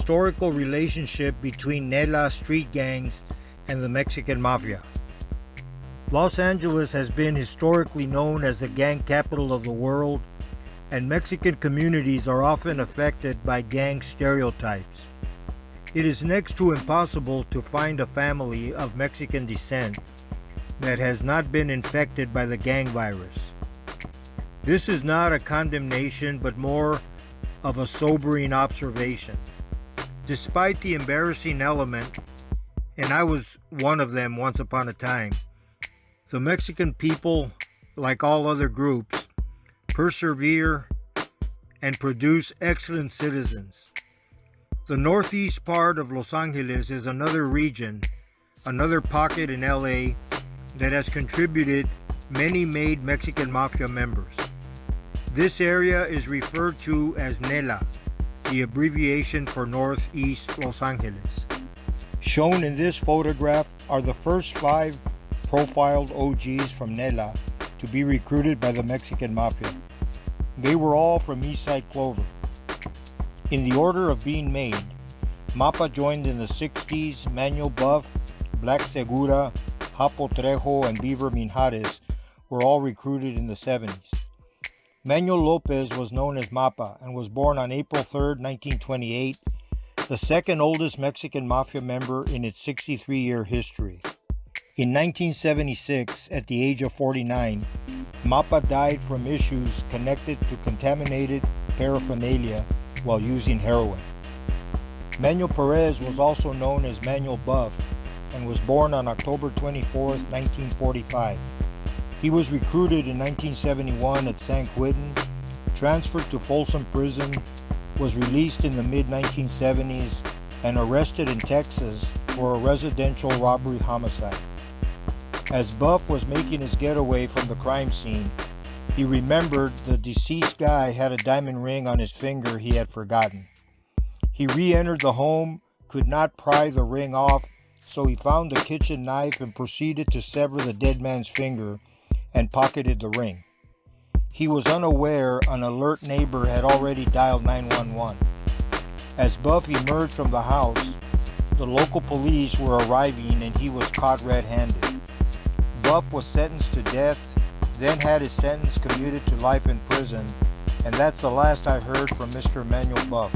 historical relationship between Nela street gangs and the Mexican Mafia. Los Angeles has been historically known as the gang capital of the world, and Mexican communities are often affected by gang stereotypes. It is next to impossible to find a family of Mexican descent that has not been infected by the gang virus. This is not a condemnation, but more of a sobering observation. Despite the embarrassing element, and I was one of them once upon a time, the Mexican people, like all other groups, persevere and produce excellent citizens. The northeast part of Los Angeles is another region, another pocket in LA that has contributed many made Mexican Mafia members. This area is referred to as Nela, the abbreviation for Northeast Los Angeles. Shown in this photograph are the first 5 profiled OGs from Nela to be recruited by the Mexican Mafia. They were all from Eastside Clover. In the order of being made, Mapa joined in the 60s, Manuel Buff, Black Segura, Hapo Trejo, and Beaver Minjares were all recruited in the 70s. Manuel Lopez was known as Mapa and was born on April 3, 1928, the second oldest Mexican Mafia member in its 63-year history. In 1976, at the age of 49, Mapa died from issues connected to contaminated paraphernalia while using heroin. Manuel Perez was also known as Manuel Buff and was born on October 24, 1945. He was recruited in 1971 at San Quentin, transferred to Folsom Prison, was released in the mid-1970s, and arrested in Texas for a residential robbery homicide. As Buff was making his getaway from the crime scene, he remembered the deceased guy had a diamond ring on his finger he had forgotten. He re-entered the home, could not pry the ring off, so he found a kitchen knife and proceeded to sever the dead man's finger and pocketed the ring. He was unaware an alert neighbor had already dialed 911. As Buff emerged from the house, the local police were arriving and he was caught red-handed. Buff was sentenced to death, then had his sentence commuted to life in prison, and that's the last I heard from Mr. Manuel Buff.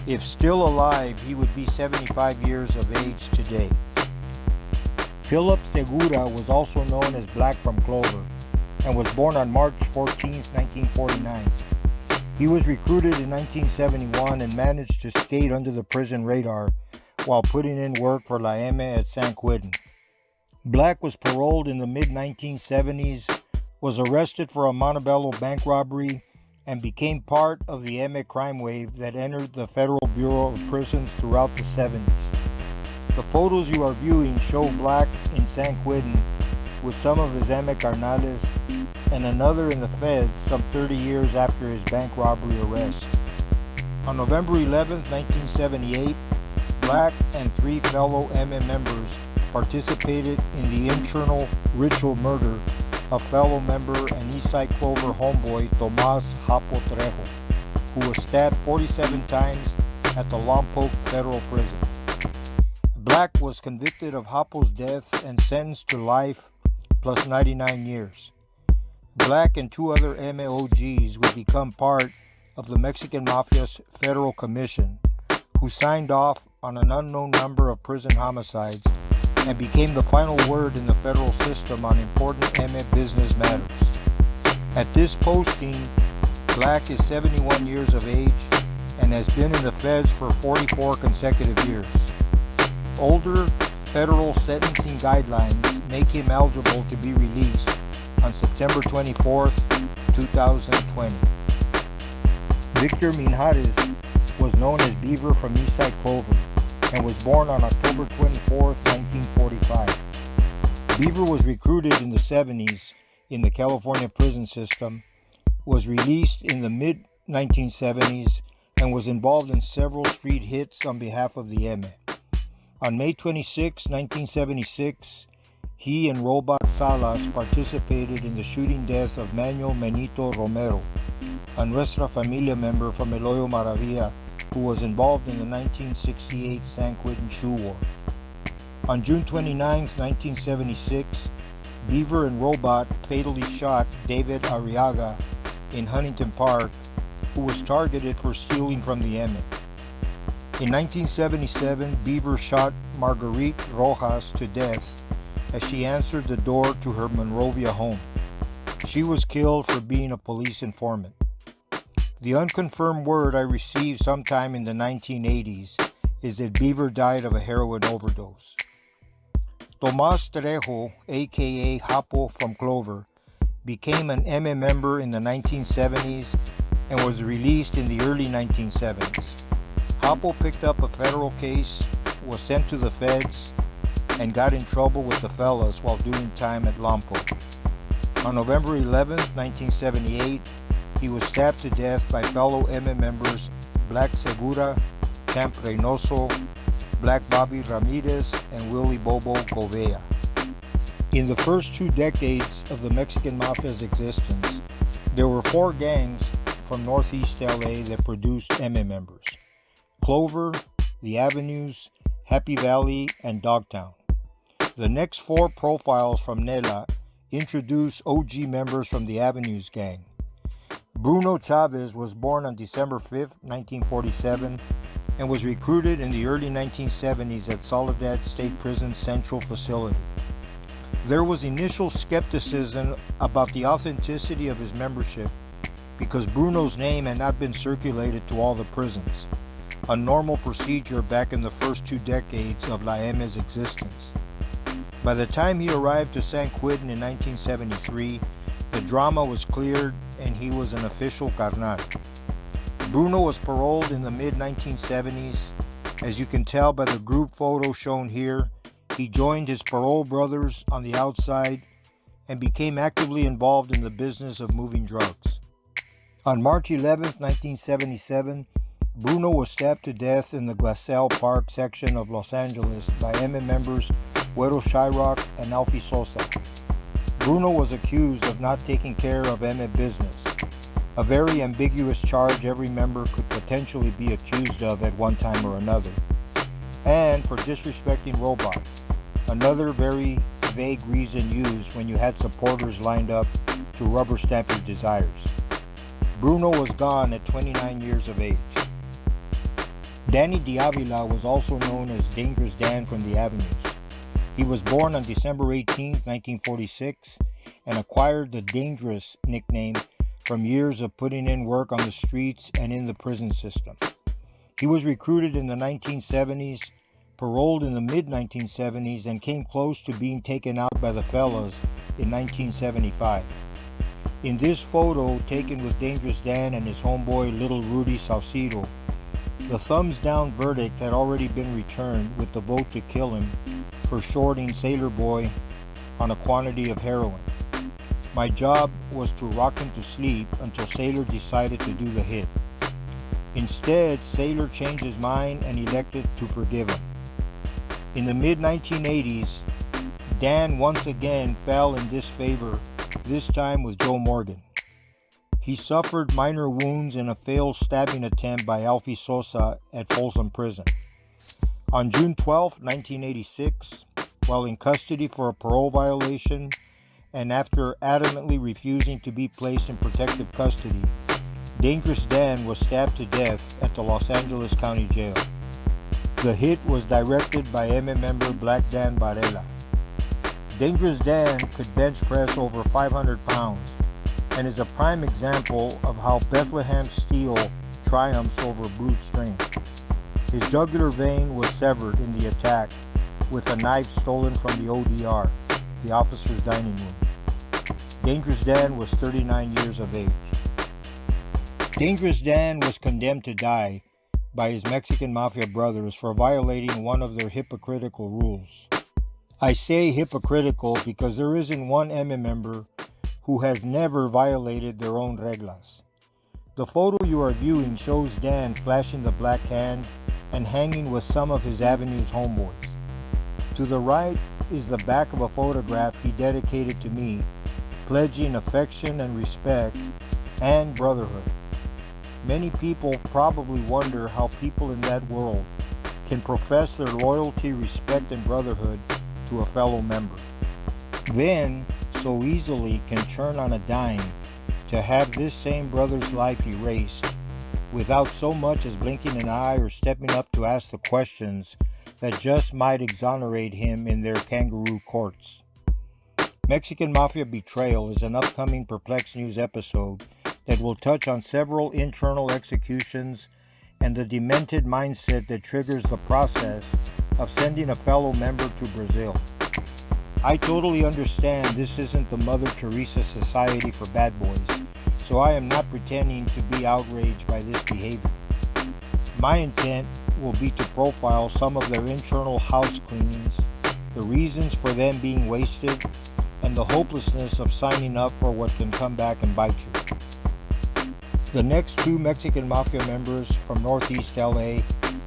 If still alive, he would be 75 years of age today. Philip Segura was also known as Black from Clover and was born on March 14, 1949. He was recruited in 1971 and managed to skate under the prison radar while putting in work for La M at San Quentin. Black was paroled in the mid-1970s, was arrested for a Montebello bank robbery, and became part of the M crime wave that entered the Federal Bureau of Prisons throughout the 70s. The photos you are viewing show Black in San Quentin with some of his M carnales and another in the feds some 30 years after his bank robbery arrest. On November 11, 1978, Black and 3 fellow M members participated in the internal ritual murder of fellow member and Eastside Clover homeboy Tomas Hapo Trejo, who was stabbed 47 times at the Lompoc Federal Prison. Black was convicted of Hapo's death and sentenced to life plus 99 years. Black and 2 other MOGs would become part of the Mexican Mafia's Federal Commission, who signed off on an unknown number of prison homicides and became the final word in the federal system on important MF business matters. At this posting, Black is 71 years of age and has been in the feds for 44 consecutive years. Older federal sentencing guidelines make him eligible to be released on September 24, 2020. Victor Minjares was known as Beaver from Eastside Clover and was born on October 24, 1945. Beaver was recruited in the 70s in the California prison system, was released in the mid-1970s, and was involved in several street hits on behalf of the ME. On May 26, 1976, he and Robot Salas participated in the shooting death of Manuel Menito Romero, a Nuestra Familia member from El Hoyo Maravilla who was involved in the 1968 San Quentin Shoe War. On June 29, 1976, Beaver and Robot fatally shot David Arriaga in Huntington Park, who was targeted for stealing from the Emmett. In 1977, Beaver shot Marguerite Rojas to death as she answered the door to her Monrovia home. She was killed for being a police informant. The unconfirmed word I received sometime in the 1980s is that Beaver died of a heroin overdose. Tomas Trejo, aka Hapo from Clover, became an MM member in the 1970s and was released in the early 1970s. Hapo picked up a federal case, was sent to the feds, and got in trouble with the fellas while doing time at Lampo. On November 11, 1978, he was stabbed to death by fellow MM members Black Segura, Camp Reynoso, Black Bobby Ramirez, and Willie Bobo Gouveia. In the first 2 decades of the Mexican Mafia's existence, there were 4 gangs from Northeast LA that produced MM members: Clover, The Avenues, Happy Valley, and Dogtown. The next 4 profiles from Nela introduce OG members from the Avenues gang. Bruno Chavez was born on December 5, 1947, and was recruited in the early 1970s at Soledad State Prison's Central Facility. There was initial skepticism about the authenticity of his membership because Bruno's name had not been circulated to all the prisons, a normal procedure back in the first 2 decades of La M's existence. By the time he arrived to San Quentin in 1973, the drama was cleared and he was an official carnal. Bruno was paroled in the mid-1970s. As you can tell by the group photo shown here, he joined his parole brothers on the outside and became actively involved in the business of moving drugs. On March 11, 1977, Bruno was stabbed to death in the Glassell Park section of Los Angeles by MM members Güero Shyrock and Alfie Sosa. Bruno was accused of not taking care of MM business, a very ambiguous charge every member could potentially be accused of at one time or another, and for disrespecting Robot, another very vague reason used when you had supporters lined up to rubber stamp your desires. Bruno was gone at 29 years of age. Danny Diavila was also known as Dangerous Dan from the Avenues. He was born on December 18, 1946, and acquired the Dangerous nickname from years of putting in work on the streets and in the prison system. He was recruited in the 1970s, paroled in the mid-1970s, and came close to being taken out by the fellas in 1975. In this photo, taken with Dangerous Dan and his homeboy Little Rudy Saucedo, the thumbs-down verdict had already been returned with the vote to kill him for shorting Sailor Boy on a quantity of heroin. My job was to rock him to sleep until Sailor decided to do the hit. Instead, Sailor changed his mind and elected to forgive him. In the mid-1980s, Dan once again fell in disfavor, this time with Joe Morgan. He suffered minor wounds in a failed stabbing attempt by Alfie Sosa at Folsom Prison. On June 12, 1986, while in custody for a parole violation and after adamantly refusing to be placed in protective custody, Dangerous Dan was stabbed to death at the Los Angeles County Jail. The hit was directed by MM member Black Dan Varela. Dangerous Dan could bench press over 500 pounds and is a prime example of how Bethlehem steel triumphs over brute strength. His jugular vein was severed in the attack with a knife stolen from the ODR, the officer's dining room. Dangerous Dan was 39 years of age. Dangerous Dan was condemned to die by his Mexican Mafia brothers for violating one of their hypocritical rules. I say hypocritical because there isn't one MM member who has never violated their own reglas. The photo you are viewing shows Dan flashing the black hand and hanging with some of his Avenues homeboys. To the right is the back of a photograph he dedicated to me, pledging affection and respect and brotherhood. Many people probably wonder how people in that world can profess their loyalty, respect, and brotherhood to a fellow member, then so easily can turn on a dime to have this same brother's life erased without so much as blinking an eye or stepping up to ask the questions that just might exonerate him in their kangaroo courts. Mexican Mafia Betrayal is an upcoming Perplex News episode that will touch on several internal executions and the demented mindset that triggers the process of sending a fellow member to Brazil. I totally understand this isn't the Mother Teresa Society for Bad Boys, so I am not pretending to be outraged by this behavior. My intent will be to profile some of their internal house cleanings, the reasons for them being wasted, and the hopelessness of signing up for what can come back and bite you. The next two Mexican Mafia members from Northeast LA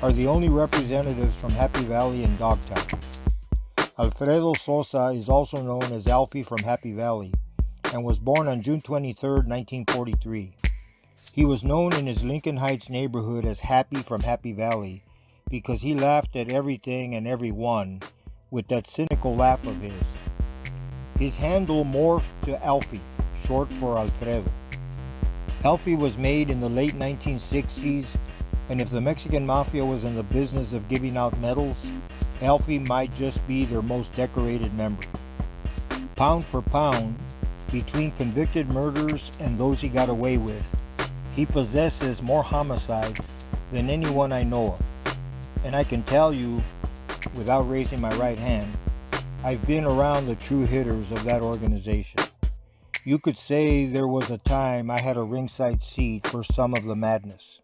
are the only representatives from Happy Valley and Dogtown. Alfredo Sosa is also known as Alfie from Happy Valley and was born on June 23, 1943. He was known in his Lincoln Heights neighborhood as Happy from Happy Valley because he laughed at everything and everyone with that cynical laugh of his. His handle morphed to Alfie, short for Alfredo. Alfie was made in the late 1960s, and if the Mexican Mafia was in the business of giving out medals, Alfie might just be their most decorated member. Pound for pound, between convicted murders and those he got away with, he possesses more homicides than anyone I know of. And I can tell you, without raising my right hand, I've been around the true hitters of that organization. You could say there was a time I had a ringside seat for some of the madness.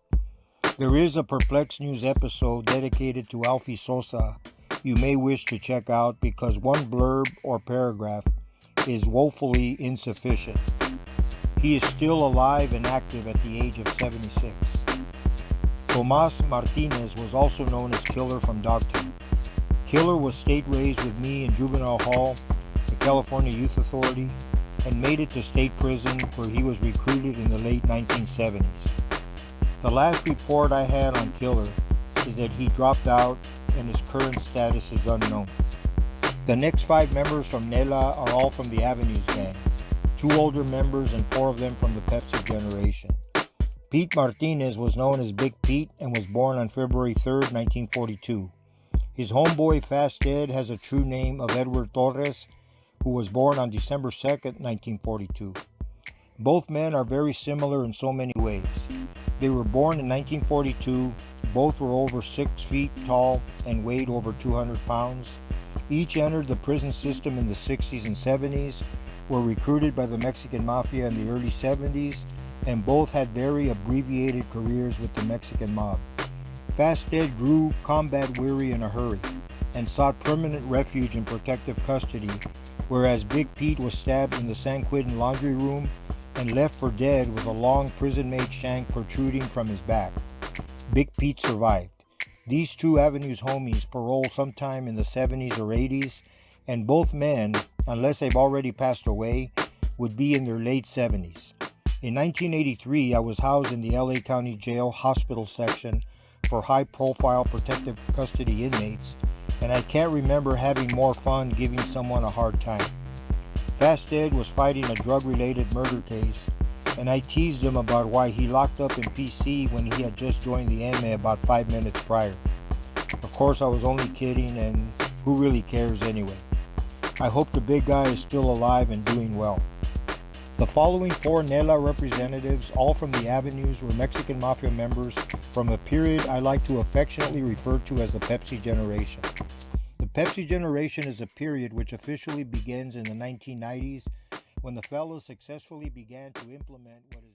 There is a Perplex News episode dedicated to Alfie Sosa you may wish to check out because one blurb or paragraph is woefully insufficient. He is still alive and active at the age of 76. Tomas Martinez was also known as Killer from Dogtown. Killer was state raised with me in juvenile hall, the California Youth Authority, and made it to state prison where he was recruited in the late 1970s. The last report I had on Killer is that he dropped out and his current status is unknown. The next 5 members from Nela are all from the Avenues gang, 2 older members and 4 of them from the Pepsi generation. Pete Martinez was known as Big Pete and was born on February 3, 1942. His homeboy Fast Ed has a true name of Edward Torres, who was born on December 2, 1942. Both men are very similar in so many ways. They were born in 1942, both were over 6 feet tall and weighed over 200 pounds. Each entered the prison system in the 60s and 70s, were recruited by the Mexican Mafia in the early 70s, and both had very abbreviated careers with the Mexican mob. Fast Ed grew combat weary in a hurry and sought permanent refuge in protective custody, whereas Big Pete was stabbed in the San Quentin laundry room and left for dead with a long prison-made shank protruding from his back. Big Pete survived. These 2 Avenues homies paroled sometime in the 70s or 80s, and both men, unless they've already passed away, would be in their late 70s. In 1983, I was housed in the LA County Jail hospital section for high-profile protective custody inmates, and I can't remember having more fun giving someone a hard time. Fast Ed was fighting a drug-related murder case, and I teased him about why he locked up in PC when he had just joined the MA about 5 minutes prior. Of course, I was only kidding, and who really cares anyway? I hope the big guy is still alive and doing well. The following 4 Nela representatives, all from the Avenues, were Mexican Mafia members from a period I like to affectionately refer to as the Pepsi generation. The Pepsi generation is a period which officially begins in the 1990s when the fellas successfully began to implement what is